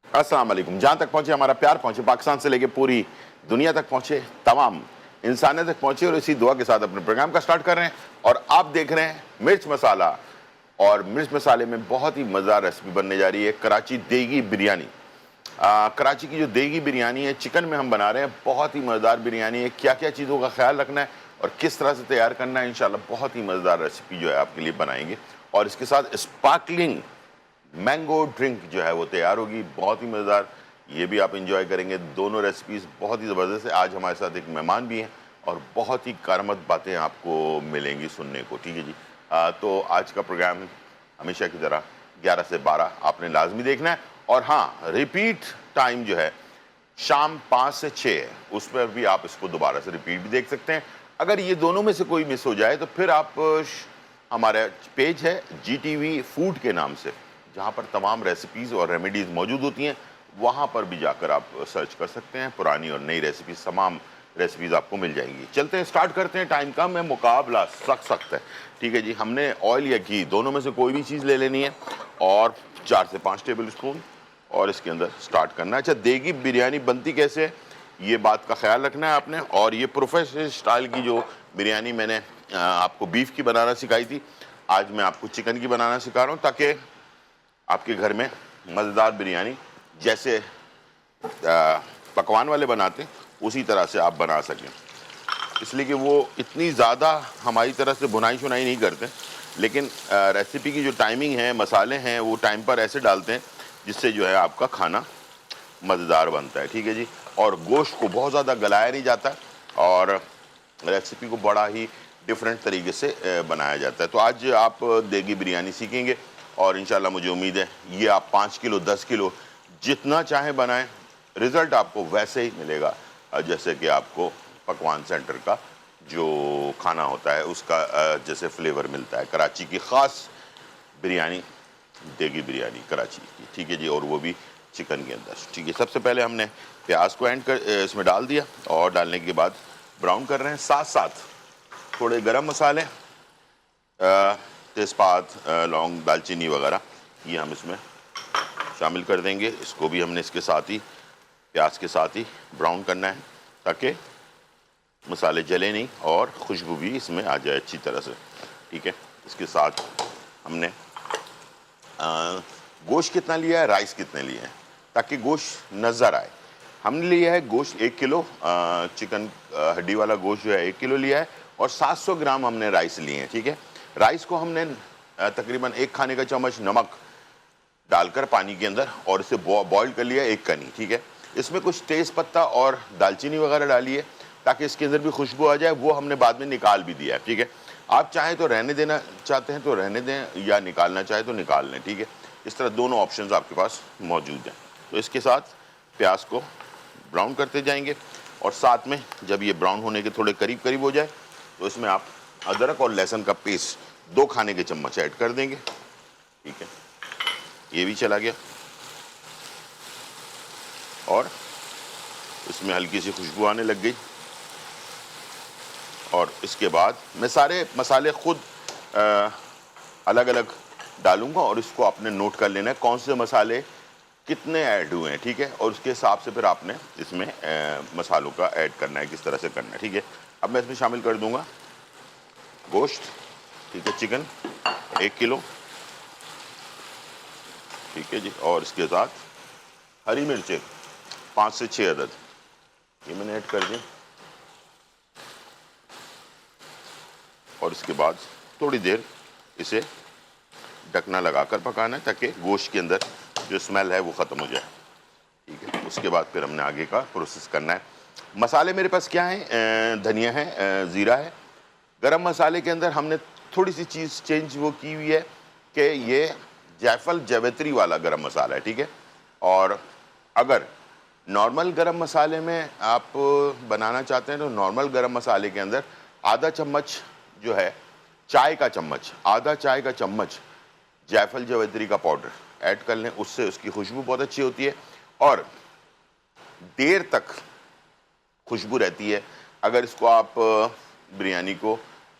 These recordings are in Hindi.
अस्सलाम वालेकुम। जहाँ तक पहुँचे हमारा प्यार, पहुँचे पाकिस्तान से लेके पूरी दुनिया तक पहुँचे, तमाम इंसानियत तक पहुँचे, और इसी दुआ के साथ अपने प्रोग्राम का स्टार्ट कर रहे हैं। और आप देख रहे हैं मिर्च मसाला, और मिर्च मसाले में बहुत ही मज़ेदार रेसिपी बनने जा रही है, कराची देगी बिरयानी। कराची की जो देगी बिरयानी है, चिकन में हम बना रहे हैं, बहुत ही मज़ेदार बिरयानी है। क्या क्या चीज़ों का ख्याल रखना है और किस तरह से तैयार करना है, इंशाल्लाह बहुत ही मज़ेदार रेसिपी जो है आपके लिए बनाएंगे। और इसके साथ स्पार्कलिंग मैंगो ड्रिंक जो है वो तैयार होगी, बहुत ही मज़ेदार। ये भी आप इंजॉय करेंगे। दोनों रेसिपीज़ बहुत ही ज़बरदस्त है। आज हमारे साथ एक मेहमान भी हैं और बहुत ही कारआमद बातें आपको मिलेंगी सुनने को, ठीक है जी। तो आज का प्रोग्राम हमेशा की तरह 11 से 12 आपने लाजमी देखना है। और हाँ, रिपीट टाइम जो है शाम 5 से 6 है, उस पर भी आप इसको दोबारा से रिपीट भी देख सकते हैं। अगर ये दोनों में से कोई मिस हो जाए तो फिर आप हमारा पेज है GTV फूड के नाम से, जहाँ पर तमाम रेसिपीज़ और रेमेडीज़ मौजूद होती हैं, वहाँ पर भी जाकर आप सर्च कर सकते हैं। पुरानी और नई रेसिपीज़, तमाम रेसिपीज़ आपको मिल जाएंगी। चलते हैं, स्टार्ट करते हैं। टाइम कम है, मुकाबला सख्त है, ठीक है जी। हमने ऑयल या घी दोनों में से कोई भी चीज़ ले लेनी है, और 4 से 5 टेबल स्पून, और इसके अंदर स्टार्ट करना है। अच्छा, देगी बिरयानी बनती कैसे है, ये बात का ख्याल रखना है आपने। और ये प्रोफेशनल स्टाइल की जो बिरयानी मैंने आपको बीफ की बनाना सिखाई थी, आज मैं आपको चिकन की बनाना सिखा रहा हूँ, ताकि आपके घर में मज़ेदार बिरयानी जैसे पकवान वाले बनाते हैं उसी तरह से आप बना सकें। इसलिए कि वो इतनी ज़्यादा हमारी तरह से बुनाई शुनाई नहीं करते, लेकिन रेसिपी की जो टाइमिंग है, मसाले हैं, वो टाइम पर ऐसे डालते हैं जिससे जो है आपका खाना मज़ेदार बनता है, ठीक है जी। और गोश्त को बहुत ज़्यादा गलाया नहीं जाता, और रेसिपी को बड़ा ही डिफरेंट तरीके से बनाया जाता है। तो आज आप देगी बिरयानी सीखेंगे, और इंशाल्लाह मुझे उम्मीद है ये आप 5 किलो 10 किलो जितना चाहें बनाएं, रिज़ल्ट आपको वैसे ही मिलेगा जैसे कि आपको पकवान सेंटर का जो खाना होता है उसका जैसे फ्लेवर मिलता है। कराची की ख़ास बिरयानी, देगी बिरयानी कराची की, ठीक है जी, और वो भी चिकन के अंदर, ठीक है। सबसे पहले हमने प्याज को इसमें डाल दिया, और डालने के बाद ब्राउन कर रहे हैं। साथ साथ थोड़े गरम मसाले, तेज़पात, लौंग, दालचीनी वगैरह, ये हम इसमें शामिल कर देंगे। इसको भी हमने इसके साथ ही, प्याज के साथ ही ब्राउन करना है, ताकि मसाले जले नहीं और खुशबू भी इसमें आ जाए अच्छी तरह से, ठीक है। इसके साथ हमने गोश्त कितना लिया है, राइस कितने लिए हैं, ताकि गोश्त नज़र आए। हमने लिया है गोश्त 1 किलो, चिकन हड्डी वाला गोश्त जो है 1 किलो लिया है, और 700 ग्राम हमने राइस लिए हैं, ठीक है। राइस को हमने तकरीबन 1 खाने का चम्मच नमक डालकर पानी के अंदर, और इसे बॉईल कर लिया 1 कनी, ठीक है। इसमें कुछ तेज़ पत्ता और दालचीनी वगैरह डाली है, ताकि इसके अंदर भी खुशबू आ जाए। वो हमने बाद में निकाल भी दिया है, ठीक है। आप चाहें तो रहने देना चाहते हैं तो रहने दें, या निकालना चाहें तो निकाल लें, ठीक है। इस तरह दोनों ऑप्शंस आपके पास मौजूद हैं। तो इसके साथ प्याज को ब्राउन करते जाएंगे, और साथ में जब ये ब्राउन होने के थोड़े करीब करीब हो जाए तो इसमें आप अदरक और लहसुन का पेस्ट 2 खाने के चम्मच ऐड कर देंगे, ठीक है। ये भी चला गया, और इसमें हल्की सी खुशबू आने लग गई। और इसके बाद मैं सारे मसाले खुद अलग अलग डालूंगा, और इसको आपने नोट कर लेना है कौन से मसाले कितने ऐड हुए हैं, ठीक है। और उसके हिसाब से फिर आपने इसमें मसालों का ऐड करना है, किस तरह से करना है, ठीक है। अब मैं इसमें शामिल कर दूंगा गोश्त, ठीक है, चिकन 1 किलो, ठीक है जी। और इसके साथ हरी मिर्चें 5 से 6 अदद, ये मैंने ऐड कर दी। और इसके बाद थोड़ी देर इसे ढकना लगाकर पकाना है, ताकि गोश्त के अंदर जो स्मेल है वो ख़त्म हो जाए, ठीक है। उसके बाद फिर हमने आगे का प्रोसेस करना है। मसाले मेरे पास क्या हैं, धनिया है, ज़ीरा है। गरम मसाले के अंदर हमने थोड़ी सी चीज़ चेंज वो की हुई है कि ये जायफल जावित्री वाला गरम मसाला है, ठीक है। और अगर नॉर्मल गरम मसाले में आप बनाना चाहते हैं तो नॉर्मल गरम मसाले के अंदर आधा चम्मच जो है, चाय का चम्मच, आधा चाय का चम्मच जायफल जावित्री का पाउडर ऐड कर लें, उससे उसकी खुशबू बहुत अच्छी होती है और देर तक खुशबू रहती है। अगर इसको आप बिरयानी को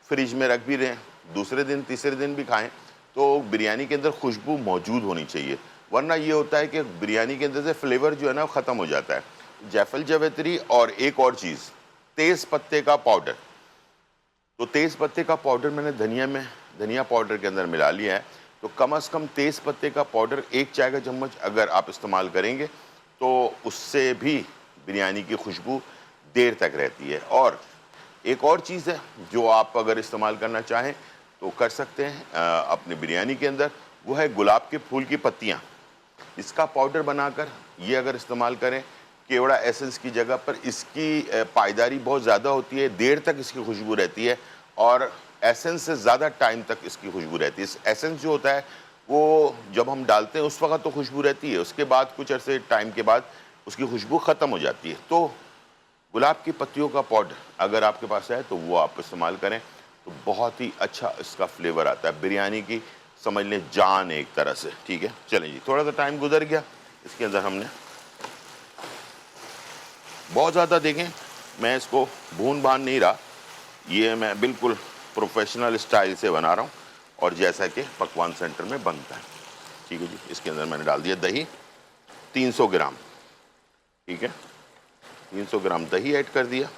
फ्रिज में रख भी दें, दूसरे दिन तीसरे दिन भी खाएं, तो बिरयानी के अंदर खुशबू मौजूद होनी चाहिए। वरना ये होता है कि बिरयानी के अंदर से फ्लेवर जो है ना ख़त्म हो जाता है। जायफल जावित्री और एक और चीज़, तेज़ पत्ते का पाउडर। तो तेज़ पत्ते का पाउडर मैंने धनिया पाउडर के अंदर मिला लिया है। तो कम से कम तेज़ पत्ते का पाउडर 1 चाय का चम्मच अगर आप इस्तेमाल करेंगे तो उससे भी बिरयानी की खुशबू देर तक रहती है। और एक और चीज़ है जो आप अगर इस्तेमाल करना चाहें तो कर सकते हैं अपने बिरयानी के अंदर, वो है गुलाब के फूल की पत्तियाँ। इसका पाउडर बनाकर ये अगर इस्तेमाल करें केवड़ा एसेंस की जगह पर, इसकी पायदारी बहुत ज़्यादा होती है, देर तक इसकी खुशबू रहती है और एसेंस से ज़्यादा टाइम तक इसकी खुशबू रहती है। इस एसेंस जो होता है वो जब हम डालते हैं उस वक्त तो खुशबू रहती है, उसके बाद कुछ अरसे टाइम के बाद उसकी खुशबू ख़त्म हो जाती है। तो गुलाब की पत्तियों का पाउडर अगर आपके पास है तो वो आप इस्तेमाल करें तो बहुत ही अच्छा इसका फ्लेवर आता है, बिरयानी की समझ लें जान एक तरह से। ठीक है, चलें जी, थोड़ा सा टाइम गुजर गया, इसके अंदर हमने बहुत ज़्यादा देखें मैं इसको भून भान नहीं रहा, ये मैं बिल्कुल प्रोफेशनल स्टाइल से बना रहा हूँ और जैसा कि पकवान सेंटर में बनता है। ठीक है जी, इसके अंदर मैंने डाल दिया दही 300 ग्राम। ठीक है, 300 ग्राम दही ऐड कर दिया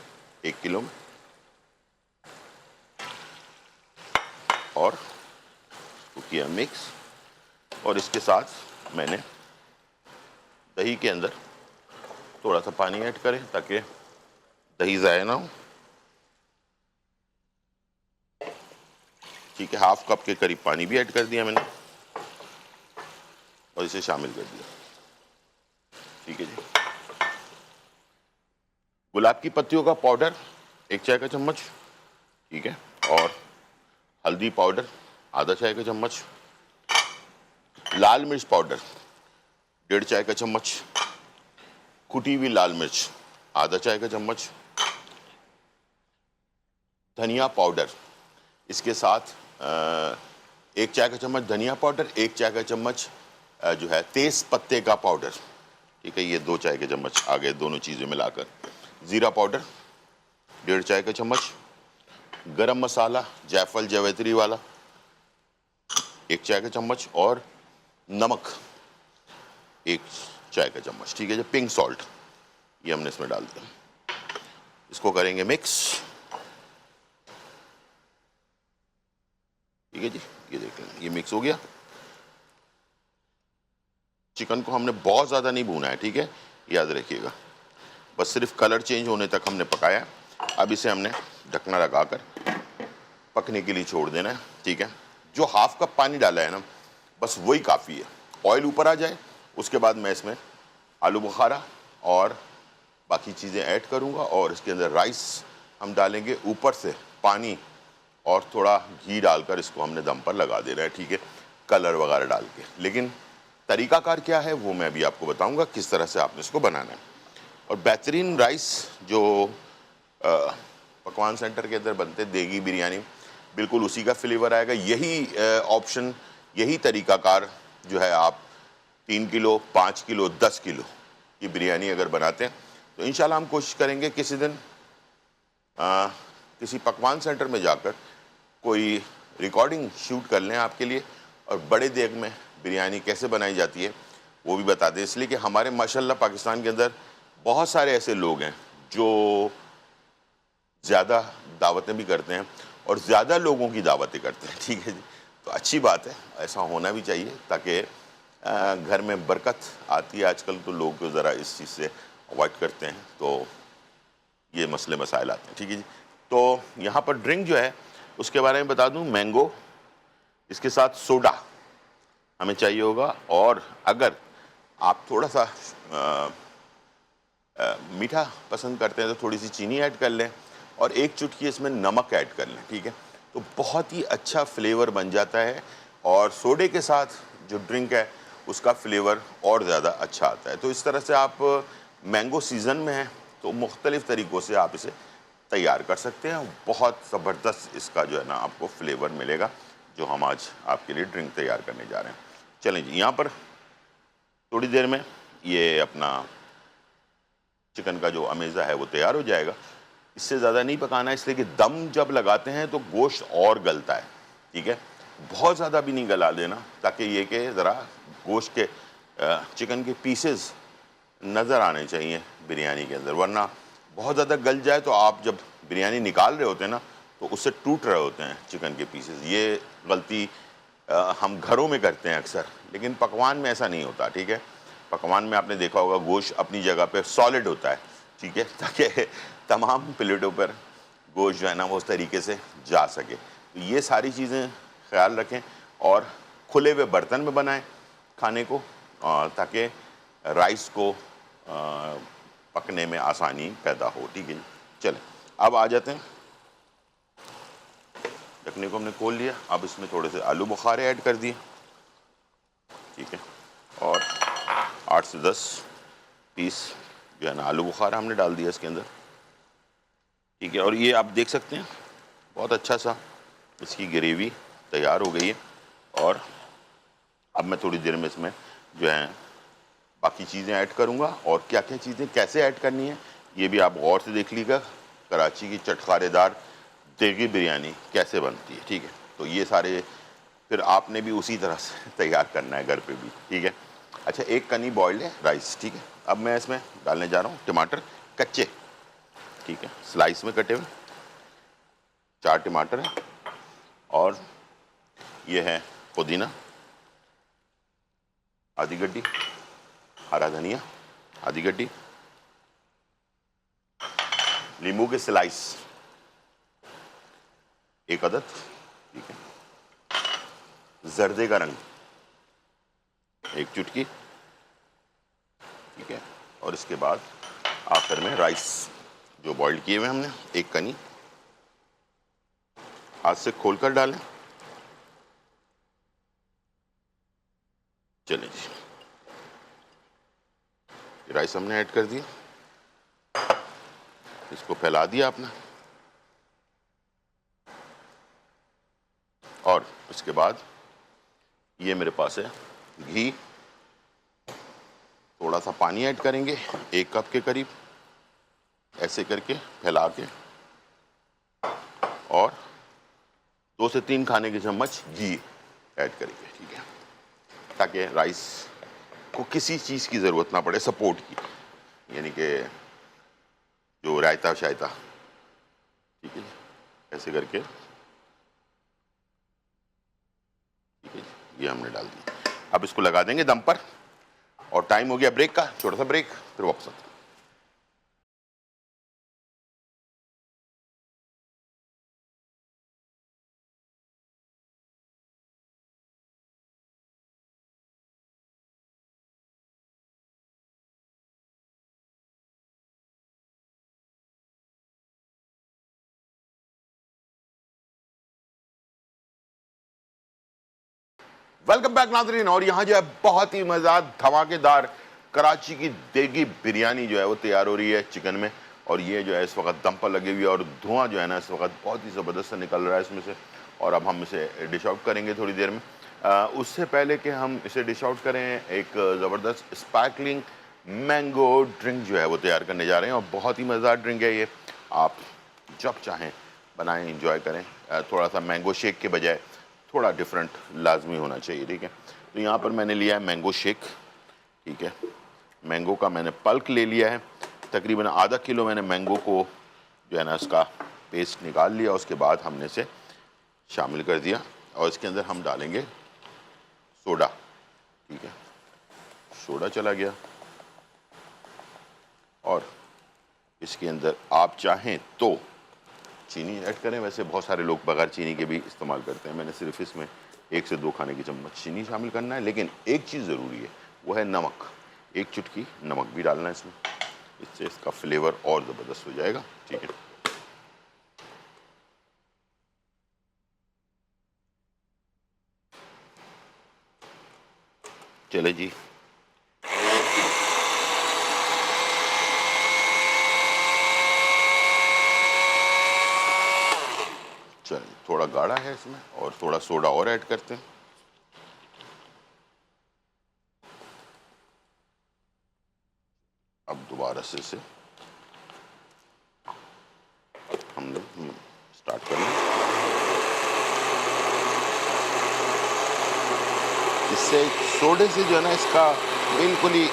1 किलो में और इसको किया मिक्स। और इसके साथ मैंने दही के अंदर थोड़ा सा पानी ऐड करें ताकि दही ज़ाया ना हो। ठीक है, हाफ कप के करीब पानी भी ऐड कर दिया मैंने और इसे शामिल कर दिया। ठीक है जी, गुलाब की पत्तियों का पाउडर 1 चाय का चम्मच। ठीक है, और हल्दी पाउडर आधा चाय का चम्मच, लाल मिर्च पाउडर 1.5 चाय का चम्मच, कुटी हुई लाल मिर्च आधा चाय का चम्मच, धनिया पाउडर इसके साथ 1 चाय का चम्मच धनिया पाउडर, 1 चाय का चम्मच जो है तेज पत्ते का पाउडर। ठीक है, ये 2 चाय के चम्मच आ गए दोनों चीज़ें मिलाकर। ज़ीरा पाउडर 1.5 चाय का चम्मच, गरम मसाला जायफल जावित्री वाला 1 चाय का चम्मच और नमक 1 चाय का चम्मच। ठीक है जी, पिंक सॉल्ट ये हमने इसमें डाल दिया। इसको करेंगे मिक्स। ठीक है जी, ये देख लें ये मिक्स हो गया। चिकन को हमने बहुत ज़्यादा नहीं भूना है, ठीक है, याद रखिएगा, बस सिर्फ कलर चेंज होने तक हमने पकाया। अब इसे हमने ढकना लगाकर पकने के लिए छोड़ देना है। ठीक है, जो हाफ कप पानी डाला है ना बस वही काफ़ी है। ऑयल ऊपर आ जाए उसके बाद मैं इसमें आलू बुखारा और बाकी चीज़ें ऐड करूँगा और इसके अंदर राइस हम डालेंगे, ऊपर से पानी और थोड़ा घी डालकर इसको हमने दम पर लगा देना है। ठीक है, कलर वगैरह डाल के। लेकिन तरीकाकार क्या है वो मैं अभी आपको बताऊंगा किस तरह से आपने इसको बनाना है। और बेहतरीन राइस जो पकवान सेंटर के अंदर बनते देगी बिरयानी, बिल्कुल उसी का फ्लेवर आएगा। यही ऑप्शन, यही तरीकाकार जो है आप 3 किलो 5 किलो 10 किलो की बिरयानी अगर बनाते हैं तो इंशाल्लाह हम कोशिश करेंगे किसी दिन किसी पकवान सेंटर में जाकर कोई रिकॉर्डिंग शूट कर लें आपके लिए और बड़े देग में बिरयानी कैसे बनाई जाती है वो भी बता दें। इसलिए कि हमारे माशाल्लाह पाकिस्तान के अंदर बहुत सारे ऐसे लोग हैं जो ज़्यादा दावतें भी करते हैं और ज़्यादा लोगों की दावतें करते हैं। ठीक है जी, तो अच्छी बात है, ऐसा होना भी चाहिए ताकि घर में बरकत आती है। आजकल तो लोग ज़रा इस चीज़ से अवॉइड करते हैं तो ये मसले मसाइल आते हैं। ठीक है जी, तो यहाँ पर ड्रिंक जो है उसके बारे में बता दूँ, मैंगो, इसके साथ सोडा हमें चाहिए होगा और अगर आप थोड़ा सा मीठा पसंद करते हैं तो थोड़ी सी चीनी ऐड कर लें और 1 चुटकी इसमें नमक ऐड कर लें। ठीक है, तो बहुत ही अच्छा फ्लेवर बन जाता है और सोडे के साथ जो ड्रिंक है उसका फ्लेवर और ज़्यादा अच्छा आता है। तो इस तरह से आप मैंगो सीज़न में हैं तो मुख्तलिफ़ तरीक़ों से आप इसे तैयार कर सकते हैं। बहुत ज़बरदस्त इसका जो है ना आपको फ्लेवर मिलेगा जो हम आज आपके लिए ड्रिंक तैयार करने जा रहे हैं। चलें जी, यहाँ पर थोड़ी देर में ये अपना चिकन का जो अमेज़ा है वो तैयार हो जाएगा। इससे ज़्यादा नहीं पकाना है इसलिए कि दम जब लगाते हैं तो गोश्त और गलता है। ठीक है, बहुत ज़्यादा भी नहीं गला देना ताकि ये कि ज़रा गोश्त के चिकन के पीसेस नज़र आने चाहिए बिरयानी के अंदर, वरना बहुत ज़्यादा गल जाए तो आप जब बिरयानी निकाल रहे होते हैं ना तो उससे टूट रहे होते हैं चिकन के पीसेस। ये गलती हम घरों में करते हैं अक्सर, लेकिन पकवान में ऐसा नहीं होता, ठीक है। पकवान में आपने देखा होगा गोश्त अपनी जगह पे सॉलिड होता है, ठीक है, ताकि तमाम प्लेटों पर गोश्त जो है ना वो उस तरीके से जा सके। तो ये सारी चीज़ें ख्याल रखें और खुले हुए बर्तन में बनाएं खाने को, ताकि राइस को पकने में आसानी पैदा हो, ठीक है। चलें अब आ जाते हैं, ढकने को हमने खोल लिया। अब इसमें थोड़े से आलू बुखारे ऐड कर दिए, ठीक है, और 8 से 10 पीस जो है ना आलू बुखारा हमने डाल दिया इसके अंदर, ठीक है। और ये आप देख सकते हैं बहुत अच्छा सा इसकी ग्रेवी तैयार हो गई है। और अब मैं थोड़ी देर में इसमें जो है बाकी चीज़ें ऐड करूँगा, और क्या क्या चीज़ें कैसे ऐड करनी है ये भी आप गौर से देख लीजिएगा। कराची की चटखारेदार देगी बिरयानी कैसे बनती है, ठीक है। तो ये सारे फिर आपने भी उसी तरह से तैयार करना है घर पे भी, ठीक है। अच्छा, एक कनी बॉइल्ड है राइस, ठीक है। अब मैं इसमें डालने जा रहा हूँ टमाटर कच्चे, ठीक है, स्लाइस में कटे हुए 4 टमाटर हैं, और ये है पुदीना आधी गड्डी, हरा धनिया आधी गड्डी, नींबू के स्लाइस 1 अदद, ठीक है, जर्दे का रंग 1 चुटकी, ठीक है। और इसके बाद आखिर में राइस जो बॉइल किए हुए हमने 1 कनी, हाथ से खोलकर डालें। चलिए जी, राइस हमने ऐड कर दिया, इसको फैला दिया आपने, और इसके बाद ये मेरे पास है घी, थोड़ा सा पानी ऐड करेंगे 1 कप के करीब, ऐसे करके फैला के, और 2 से 3 खाने के चम्मच घी ऐड करेंगे, ठीक है, ताकि राइस को किसी चीज़ की ज़रूरत ना पड़े सपोर्ट की, यानी कि जो रायता शायता, ठीक है, ऐसे करके, ठीक है, ये हमने डाल दिया। अब इसको लगा देंगे दम पर, और टाइम हो गया ब्रेक का, छोटा सा ब्रेक, फिर वापस आते हैं। वेलकम बैक नाज़रीन, और यहाँ जो है बहुत ही मज़ेदार धमाकेदार कराची की देगी बिरयानी जो है वो तैयार हो रही है चिकन में, और ये जो है इस वक्त दम पर लगी हुई है, और धुआं जो है ना इस वक्त बहुत ही ज़बरदस्त निकल रहा है इसमें से, और अब हम इसे डिश आउट करेंगे थोड़ी देर में। उससे पहले कि हम इसे डिश आउट करें, एक ज़बरदस्त स्पार्कलिंग मैंगो ड्रिंक जो है वो तैयार करने जा रहे हैं, और बहुत ही मज़ेदार ड्रिंक है ये, आप जब चाहें बनाएं, इंजॉय करें। थोड़ा सा मैंगो शेक के बजाय थोड़ा डिफरेंट लाजमी होना चाहिए, ठीक है। तो यहाँ पर मैंने लिया है मैंगो शेक, ठीक है, मैंगो का मैंने पल्क ले लिया है, तकरीबन आधा किलो मैंने मैंगो को जो है ना उसका पेस्ट निकाल लिया, उसके बाद हमने इसे शामिल कर दिया, और इसके अंदर हम डालेंगे सोडा, ठीक है, सोडा चला गया, और इसके अंदर आप चाहें तो चीनी ऐड करें, वैसे बहुत सारे लोग बगैर चीनी के भी इस्तेमाल करते हैं, मैंने सिर्फ इसमें 1 से 2 खाने की चम्मच चीनी शामिल करना है। लेकिन एक चीज़ ज़रूरी है, वो है नमक, 1 चुटकी नमक भी डालना है इसमें, इससे इसका फ्लेवर और ज़बरदस्त हो जाएगा, ठीक है। चले जी, चलिए, थोड़ा गाढ़ा है इसमें, और थोड़ा सोडा और ऐड करते हैं। अब दोबारा से इसे हम लोग स्टार्ट कर लें। इस इससे सोडे से जो है ना इसका बिल्कुल ही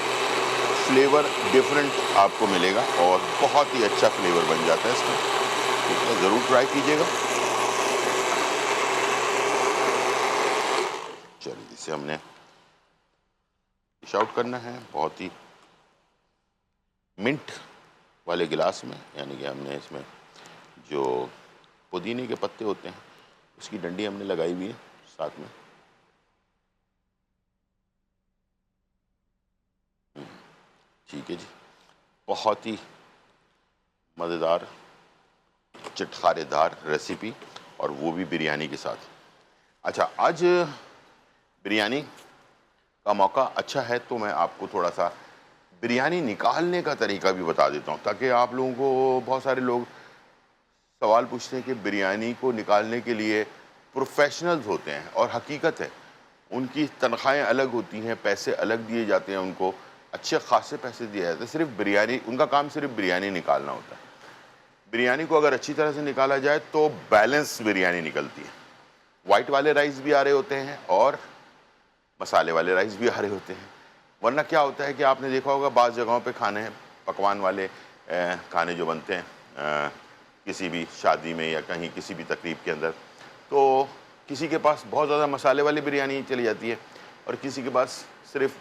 फ्लेवर डिफरेंट आपको मिलेगा और बहुत ही अच्छा फ्लेवर बन जाता है इसका। ठीक है, ज़रूर ट्राई कीजिएगा। चलिए, इसे हमने डिश आउट करना है बहुत ही मिंट वाले गिलास में, यानी कि हमने इसमें जो पुदीने के पत्ते होते हैं उसकी डंडी हमने लगाई हुई है साथ में। ठीक है जी, बहुत ही मज़ेदार चटखारेदार रेसिपी, और वो भी बिरयानी के साथ। अच्छा, आज बिरयानी का मौका अच्छा है तो मैं आपको थोड़ा सा बिरयानी निकालने का तरीका भी बता देता हूँ, ताकि आप लोगों को, बहुत सारे लोग सवाल पूछते हैं कि बिरयानी को निकालने के लिए प्रोफेशनल्स होते हैं, और हकीकत है उनकी तनख्वाहें अलग होती हैं, पैसे अलग दिए जाते हैं, उनको अच्छे खासे पैसे दिए जाते हैं। सिर्फ बिरयानी, उनका काम सिर्फ बिरयानी निकालना होता है। बिरयानी को अगर अच्छी तरह से निकाला जाए तो बैलेंस बिरयानी निकलती है। वाइट वाले राइस भी आ रहे होते हैं और मसाले वाले राइस भी आ रहे होते हैं। वरना क्या होता है कि आपने देखा होगा बाज़ जगहों पे खाने हैं, पकवान वाले खाने जो बनते हैं किसी भी शादी में या कहीं किसी भी तकरीब के अंदर, तो किसी के पास बहुत ज़्यादा मसाले वाली बिरयानी चली जाती है और किसी के पास सिर्फ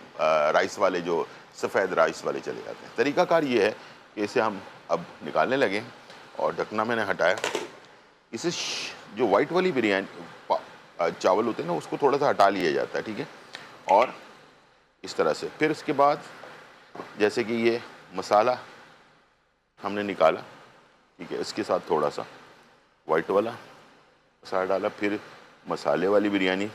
राइस वाले, जो सफ़ेद राइस वाले चले जाते हैं। तरीक़ाकार ये है कि इसे हम अब निकालने लगे और ढकना मैंने हटाया। इसे जो वाइट वाली बिरयानी चावल होते हैं ना, उसको थोड़ा सा हटा लिया जाता है। ठीक है, और इस तरह से फिर उसके बाद जैसे कि ये मसाला हमने निकाला, ठीक है, इसके साथ थोड़ा सा वाइट वाला मसाला डाला, फिर मसाले वाली बिरयानी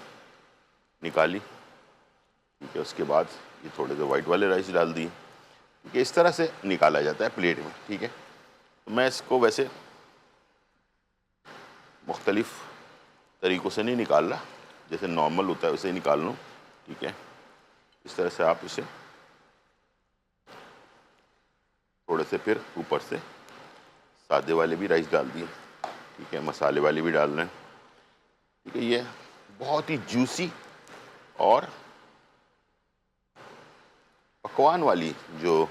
निकाली। ठीक है, उसके बाद ये थोड़े से वाइट वाले राइस डाल दिए। ठीक है, इस तरह से निकाला जाता है प्लेट में। ठीक है, तो मैं इसको वैसे मुख्तलिफ़ तरीक़ों से नहीं निकाल रहा, जैसे नॉर्मल होता है वैसे ही निकाल लूँ। ठीक है, इस तरह से आप इसे थोड़े से फिर ऊपर से सादे वाले भी राइस डाल दिए। ठीक है, मसाले वाले भी डाल रहे हैं। ठीक है, ये बहुत ही जूसी और पकवान वाली जो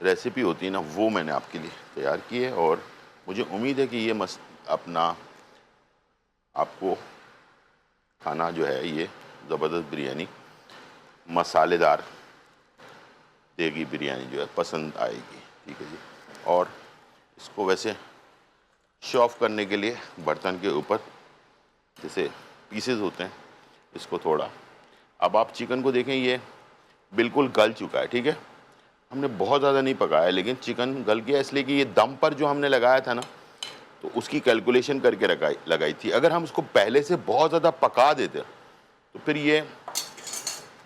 रेसिपी होती है ना, वो मैंने आपके लिए तैयार की है, और मुझे उम्मीद है कि ये अपना आपको खाना जो है ये ज़बरदस्त बिरयानी, मसालेदार देगी बिरयानी जो है पसंद आएगी। ठीक है जी, और इसको वैसे शो ऑफ करने के लिए बर्तन के ऊपर जैसे पीसेस होते हैं, इसको थोड़ा, अब आप चिकन को देखें, ये बिल्कुल गल चुका है। ठीक है, हमने बहुत ज़्यादा नहीं पकाया, लेकिन चिकन गल गया इसलिए कि ये दम पर जो हमने लगाया था ना, तो उसकी कैलकुलेशन करके लगाई थी। अगर हम उसको पहले से बहुत ज़्यादा पका देते तो फिर ये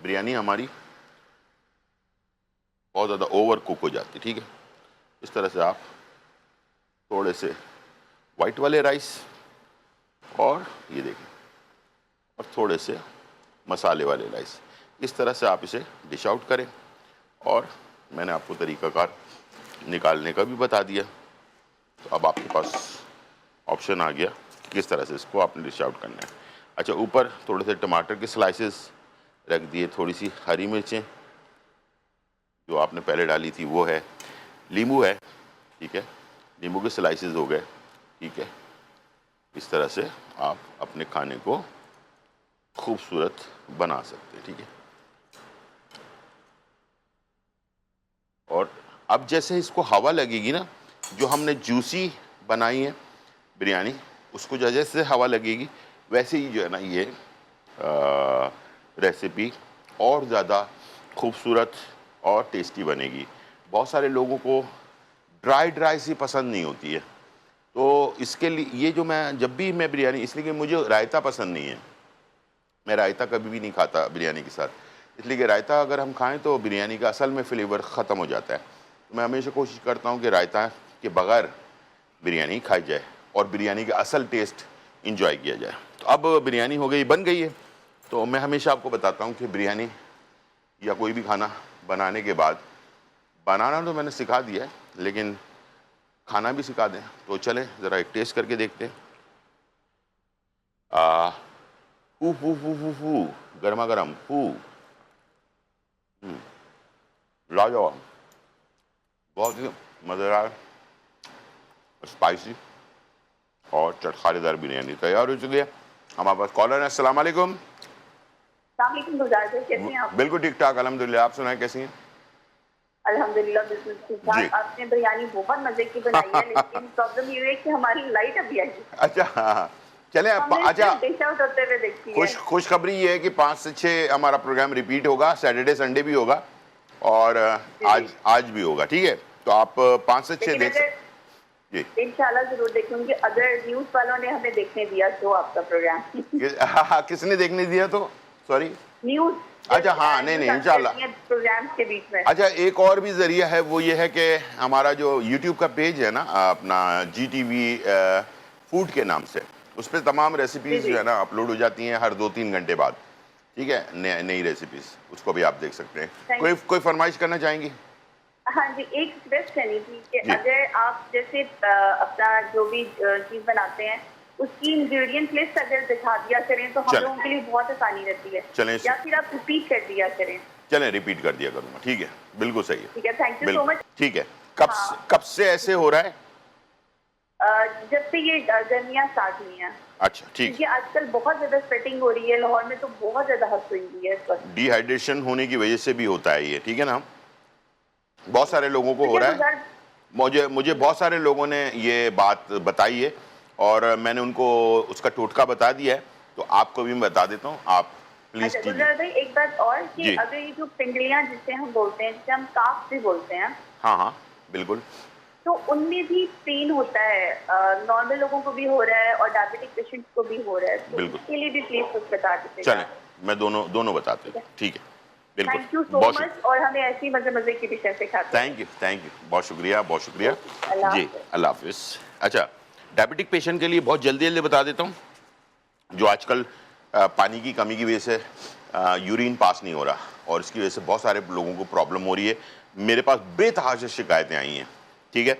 बिरयानी हमारी बहुत ज़्यादा ओवर कुक हो जाती। ठीक है, इस तरह से आप थोड़े से वाइट वाले राइस और ये देखें, और थोड़े से मसाले वाले राइस, इस तरह से आप इसे डिश आउट करें। और मैंने आपको तरीक़ाकार निकालने का भी बता दिया, तो अब आपके पास ऑप्शन आ गया कि किस तरह से इसको आपने डिश आउट करना है। अच्छा, ऊपर थोड़े से टमाटर के स्लाइसेस रख दिए, थोड़ी सी हरी मिर्चें जो आपने पहले डाली थी वो है, नींबू है। ठीक है, नींबू के स्लाइसेस हो गए। ठीक है, इस तरह से आप अपने खाने को खूबसूरत बना सकते हैं। ठीक है, और अब जैसे इसको हवा लगेगी ना, जो हमने जूसी बनाई है बिरयानी, उसको जैसे हवा लगेगी वैसे ही जो है ना ये रेसिपी और ज़्यादा खूबसूरत और टेस्टी बनेगी। बहुत सारे लोगों को ड्राई सी पसंद नहीं होती है, तो इसके लिए ये जो मैं जब भी मैं बिरयानी, इसलिए कि मुझे रायता पसंद नहीं है, मैं रायता कभी भी नहीं खाता बिरयानी के साथ, इसलिए कि रायता अगर हम खाएं तो बिरयानी का असल में फ्लेवर ख़त्म हो जाता है। तो मैं हमेशा कोशिश करता हूं कि रायता के बगैर बिरयानी खाई जाए और बिरयानी का असल टेस्ट इंजॉय किया जाए। तो अब बिरयानी हो गई, बन गई है, तो मैं हमेशा आपको बताता हूँ कि बिरयानी या कोई भी खाना बनाने के बाद, बनाना तो मैंने सिखा दिया है, लेकिन खाना भी सिखा दें, तो चलें ज़रा एक टेस्ट करके देखते हैं। फू फू फू फू फू, गर्मा गर्म फू, लाजवाब, बहुत ही मज़ेदार, स्पाइसी और चटखारेदार बिरयानी तैयार हो चुकी है। हमारे पास कॉलर है। अस्सलाम वालेकुम। गुलजार भाई, कैसे हैं आप? बिल्कुल ठीक ठाक, अल्हम्दुलिल्लाह। आप सुनाएं, कैसी हैं? अल्हम्दुलिल्लाह बिल्कुल ठीक ठाक। आपने बिरयानी बहुत मजे की बनाई है, लेकिन प्रॉब्लम ये है कि हमारी लाइट अभी आई है। अच्छा, हाँ, चले। अच्छा, डिश आउट होते हुए देखती है। खुशखबरी ये है कि 5 से 6 हमारा प्रोग्राम रिपीट होगा, सैटरडे संडे भी होगा और आज भी होगा, ठीक है? तो आप 5 से 6 देख सकते जी। इंशाल्लाह जरूर देखूंगी। अगर न्यूज वालों ने हमें देखने दिया तो आपका प्रोग्राम किसने देखने दिया? तो सॉरी, न्यूज। अच्छा, हाँ, नहीं इंशाल्लाह प्रोग्राम के बीच में। अच्छा, एक और भी जरिया है, वो ये है कि हमारा जो यूट्यूब का पेज है ना, अपना GTV फूड के नाम से, उस पर तमाम रेसिपीज जो है ना अपलोड हो जाती हैं हर 2-3 घंटे बाद, ठीक है? नई रेसिपीज, उसको भी आप देख सकते हैं। कोई फरमाइश करना चाहेंगी? हाँ जी, एक रिक्वेस्ट करनी थी कि अगर आप जैसे अपना जो भी चीज बनाते हैं उसकी इंग्रेडिएंट लिस्ट अगर दिखा दिया करें तो हम लोगों के लिए बहुत आसानी रहती है। चलें, या फिर आप रिपीट कर दिया करें। चलें, रिपीट कर दिया करूँगा, ठीक है, बिल्कुल सही है। ठीक है, थैंक यू सो मच। ठीक है। कब से ऐसे हो रहा है? जब से ये गर्मियाँ स्टार्ट हुई हैं। अच्छा, ठीक। क्योंकि आजकल बहुत ज्यादा स्वेटिंग हो रही है, लाहौर में तो बहुत ज्यादा हद हुई है इस वक्त। डिहाइड्रेशन होने की वजह से भी होता है ये, ठीक है ना? बहुत सारे लोगों को हो रहा है। मुझे बहुत सारे लोगों ने ये बात बताई है और मैंने उनको उसका टोटका बता दिया है, तो आपको भी मैं बता देता हूँ, आप प्लीज गुलजार भाई, एक बात और कि अगर ये जो पिंडलियां जिसे हम बोलते हैं, जिसे हम काफ भी बोलते हैं, हाँ, बिल्कुल, तो उनमें भी पेन होता है। नॉर्मल लोगों को भी हो रहा है और डायबिटिक पेशेंट्स को भी हो रहा है, तो इसके लिए भी प्लीज कुछ बता दीजिएगा। चलें, मैं दोनों बताते हैं, ठीक है? बिल्कुल, थैंक यू सो मच, और हमें ऐसी मजे की डिशें सिखाते हैं। थैंक यू, बहुत शुक्रिया जी, अल्लाह हाफिज। अच्छा, डायबिटिक पेशेंट के लिए बहुत जल्दी बता देता हूँ, जो आजकल पानी की कमी की वजह से यूरिन पास नहीं हो रहा और इसकी वजह से बहुत सारे लोगों को प्रॉब्लम हो रही है। मेरे पास बेतहाशा शिकायतें आई हैं, ठीक है?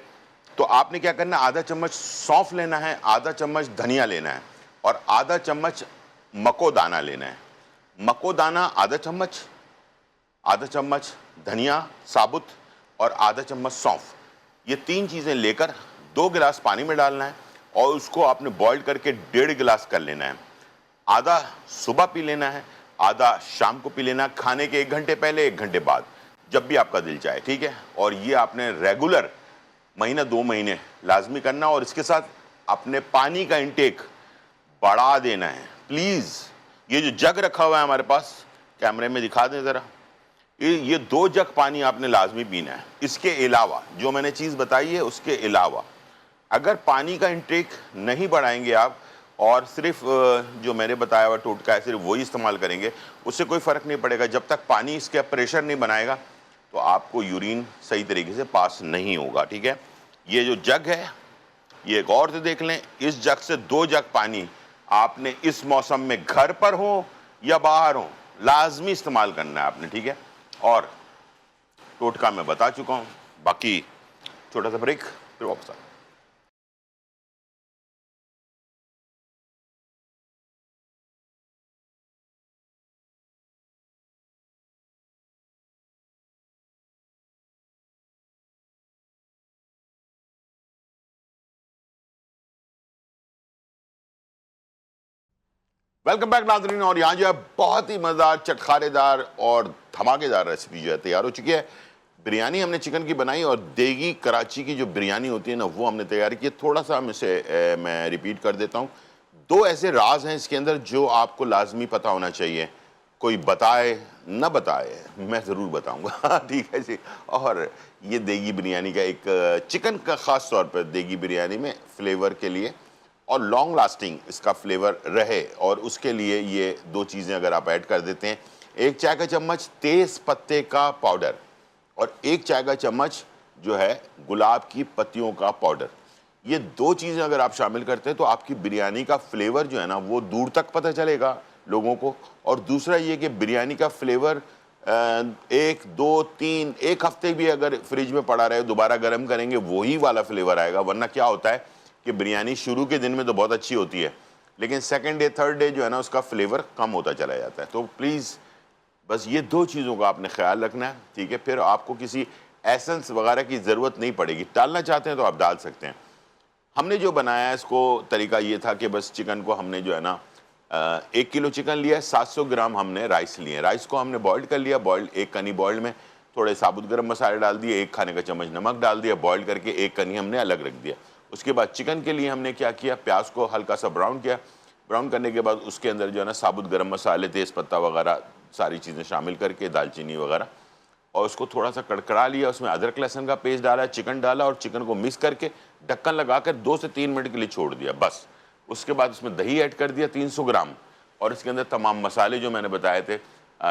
तो आपने क्या करना है, आधा चम्मच सौंफ लेना है, आधा चम्मच धनिया लेना है और आधा चम्मच मकोदाना लेना है। मकोदाना आधा चम्मच धनिया साबुत और आधा चम्मच सौंफ, ये 3 चीज़ें लेकर 2 गिलास पानी में डालना है और उसको आपने बॉईल करके 1.5 गिलास कर लेना है। आधा सुबह पी लेना है, आधा शाम को पी लेना, खाने के 1 घंटे पहले, 1 घंटे बाद, जब भी आपका दिल चाहे, ठीक है? और ये आपने रेगुलर महीना 2 महीने लाजमी करना और इसके साथ अपने पानी का इंटेक बढ़ा देना है प्लीज़। ये जो जग रखा हुआ है हमारे पास, कैमरे में दिखा दें ज़रा, ये 2 जग पानी आपने लाजमी पीना है। इसके अलावा जो मैंने चीज़ बताई है, उसके अलावा अगर पानी का इंटेक नहीं बढ़ाएंगे आप और सिर्फ जो मैंने बताया हुआ टोटका है सिर्फ वही इस्तेमाल करेंगे, उससे कोई फ़र्क नहीं पड़ेगा। जब तक पानी इसके प्रेशर नहीं बनाएगा तो आपको यूरिन सही तरीके से पास नहीं होगा, ठीक है? ये जो जग है, ये एक और तो देख लें, इस जग से 2 जग पानी आपने इस मौसम में घर पर हो या बाहर हो लाजमी इस्तेमाल करना है आपने, ठीक है? और टोटका मैं बता चुका हूँ, बाकी छोटा सा ब्रेक, फिर वापस आ। वेलकम बैक नाज़रीन, और यहाँ जो है बहुत ही मज़ेदार, चटखारेदार और धमाकेदार रेसिपी जो है तैयार हो चुकी है। बिरयानी हमने चिकन की बनाई और देगी कराची की जो बिरयानी होती है ना, वो हमने तैयार की। थोड़ा सा हम इसे मैं रिपीट कर देता हूँ। 2 ऐसे राज हैं इसके अंदर जो आपको लाजमी पता होना चाहिए, कोई बताए न बताए, मैं ज़रूर बताऊँगा ठीक है जी। और ये देगी बिरयानी का एक चिकन का ख़ास तौर पर देगी बिरयानी में फ्लेवर के लिए और लॉन्ग लास्टिंग इसका फ्लेवर रहे, और उसके लिए ये 2 चीज़ें अगर आप ऐड कर देते हैं, 1 चाय का चम्मच तेज़ पत्ते का पाउडर और 1 चाय का चम्मच जो है गुलाब की पत्तियों का पाउडर, ये 2 चीज़ें अगर आप शामिल करते हैं तो आपकी बिरयानी का फ्लेवर जो है ना वो दूर तक पता चलेगा लोगों को। और दूसरा ये कि बिरयानी का फ्लेवर 1, 2, 3 1 हफ्ते भी अगर फ्रिज में पड़ा रहे, दोबारा गर्म करेंगे वही वाला फ्लेवर आएगा। वरना क्या होता है कि बिरयानी शुरू के दिन में तो बहुत अच्छी होती है, लेकिन सेकंड डे 3rd डे जो है ना उसका फ्लेवर कम होता चला जाता है। तो प्लीज़ बस ये दो चीज़ों का आपने ख्याल रखना है, ठीक है। फिर आपको किसी एसेंस वगैरह की ज़रूरत नहीं पड़ेगी। डालना चाहते हैं तो आप डाल सकते हैं। हमने जो बनाया है इसको तरीका ये था कि बस चिकन को हमने जो है ना 1 किलो चिकन लिया है, 700 ग्राम हमने राइस लिए। राइस को हमने बॉइल्ड कर लिया। बॉइल्ड, एक कनी बॉइल्ड में थोड़े साबुत गरम मसाले डाल दिए, 1 खाने का चम्मच नमक डाल दिया, बॉइल्ड करके 1 कनी हमने अलग रख दिया। उसके बाद चिकन के लिए हमने क्या किया, प्याज को हल्का सा ब्राउन किया। ब्राउन करने के बाद उसके अंदर जो है ना साबुत गरम मसाले, तेज़पत्ता वगैरह सारी चीज़ें शामिल करके, दालचीनी वगैरह, और उसको थोड़ा सा कड़कड़ा लिया। उसमें अदरक लहसुन का पेस्ट डाला, चिकन डाला और चिकन को मिक्स करके ढक्कन लगाकर 2 से 3 मिनट के लिए छोड़ दिया बस। उसके बाद उसमें दही ऐड कर दिया 300 ग्राम, और इसके अंदर तमाम मसाले जो मैंने बताए थे,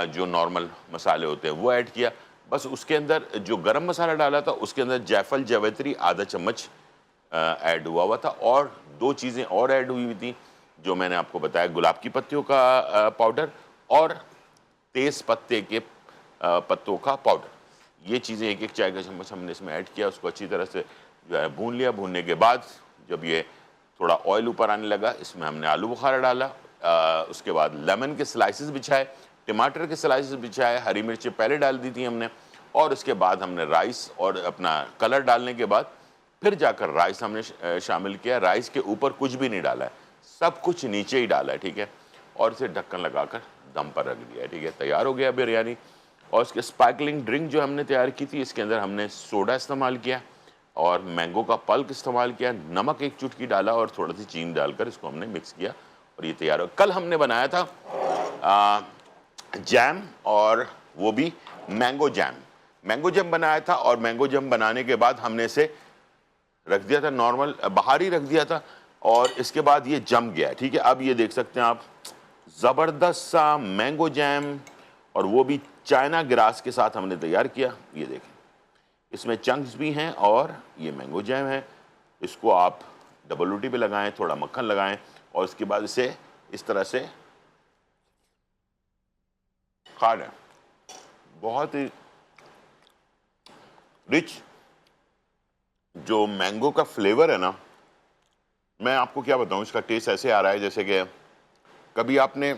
जो नॉर्मल मसाले होते हैं, वो ऐड किया। बस उसके अंदर जो गरम मसाला डाला था उसके अंदर जायफल जावित्री आधा चम्मच ऐड हुआ था, और 2 चीज़ें और ऐड हुई थी जो मैंने आपको बताया, गुलाब की पत्तियों का पाउडर और तेज़ पत्ते के पत्तों का पाउडर। ये चीज़ें 1-1 चाय का चम्मच हमने इसमें ऐड किया। उसको अच्छी तरह से जो है भून लिया। भूनने के बाद जब ये थोड़ा ऑयल ऊपर आने लगा, इसमें हमने आलू बुखारा डाला। उसके बाद लेमन के स्लाइसेस बिछाए, टमाटर के स्लाइसेस बिछाए, हरी मिर्चें पहले डाल दी थी हमने, और उसके बाद हमने राइस और अपना कलर डालने के बाद फिर जाकर राइस हमने शामिल किया। राइस के ऊपर कुछ भी नहीं डाला है, सब कुछ नीचे ही डाला है, ठीक है। और इसे ढक्कन लगाकर दम पर रख दिया है, ठीक है। तैयार हो गया बिरयानी। और इसके स्पार्कलिंग ड्रिंक जो हमने तैयार की थी, इसके अंदर हमने सोडा इस्तेमाल किया और मैंगो का पल्प इस्तेमाल किया, नमक 1 चुटकी डाला और थोड़ी सी चीनी डालकर इसको हमने मिक्स किया, और ये तैयार हो। कल हमने बनाया था जैम, और वो भी मैंगो जैम। मैंगो जैम बनाया था, और मैंगो जैम बनाने के बाद हमने इसे रख दिया था नॉर्मल, बाहर ही रख दिया था, और इसके बाद ये जम गया, ठीक है। अब ये देख सकते हैं आप, ज़बरदस्त सा मैंगो जैम, और वो भी चाइना ग्रास के साथ हमने तैयार किया। ये देखें, इसमें चंक्स भी हैं और ये मैंगो जैम है। इसको आप डबल रोटी पे लगाएं, थोड़ा मक्खन लगाएं, और उसके बाद इसे इस तरह से खा लें। बहुत ही रिच जो मैंगो का फ्लेवर है ना, मैं आपको क्या बताऊं, इसका टेस्ट ऐसे आ रहा है जैसे कि कभी आपने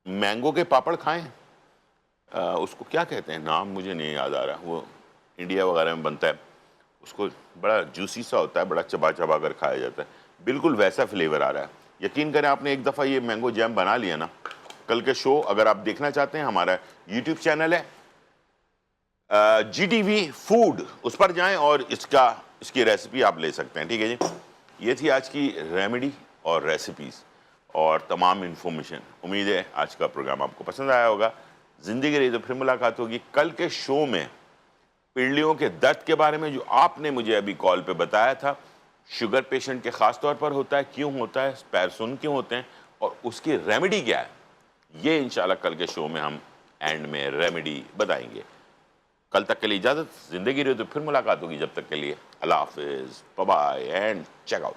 मैंगो के पापड़ खाएं, उसको क्या कहते हैं, नाम मुझे नहीं याद आ रहा, वो इंडिया वगैरह में बनता है, उसको बड़ा जूसी सा होता है, बड़ा चबा चबा कर खाया जाता है, बिल्कुल वैसा फ्लेवर आ रहा है। यकीन करें, आपने एक दफ़ा ये मैंगो जैम बना लिया ना, कल के शो अगर आप देखना चाहते हैं, हमारा यूट्यूब चैनल है GTV फूड, उस पर जाएं और इसकी रेसिपी आप ले सकते हैं, ठीक है जी। ये थी आज की रेमेडी और रेसिपीज़ और तमाम इन्फॉर्मेशन। उम्मीद है आज का प्रोग्राम आपको पसंद आया होगा। ज़िंदगी रही तो फिर मुलाकात होगी। कल के शो में पीढ़ियों के दर्द के बारे में जो आपने मुझे अभी कॉल पे बताया था, शुगर पेशेंट के ख़ास तौर पर होता है, क्यों होता है, पैर सुन क्यों होते हैं, और उसकी रेमेडी क्या है, ये इंशाल्लाह कल के शो में हम एंड में रेमेडी बताएंगे। कल तक के लिए इजाज़त। ज़िंदगी रही तो फिर मुलाकात होगी। जब तक के लिए अल्लाह हाफिज़, bye bye and check out.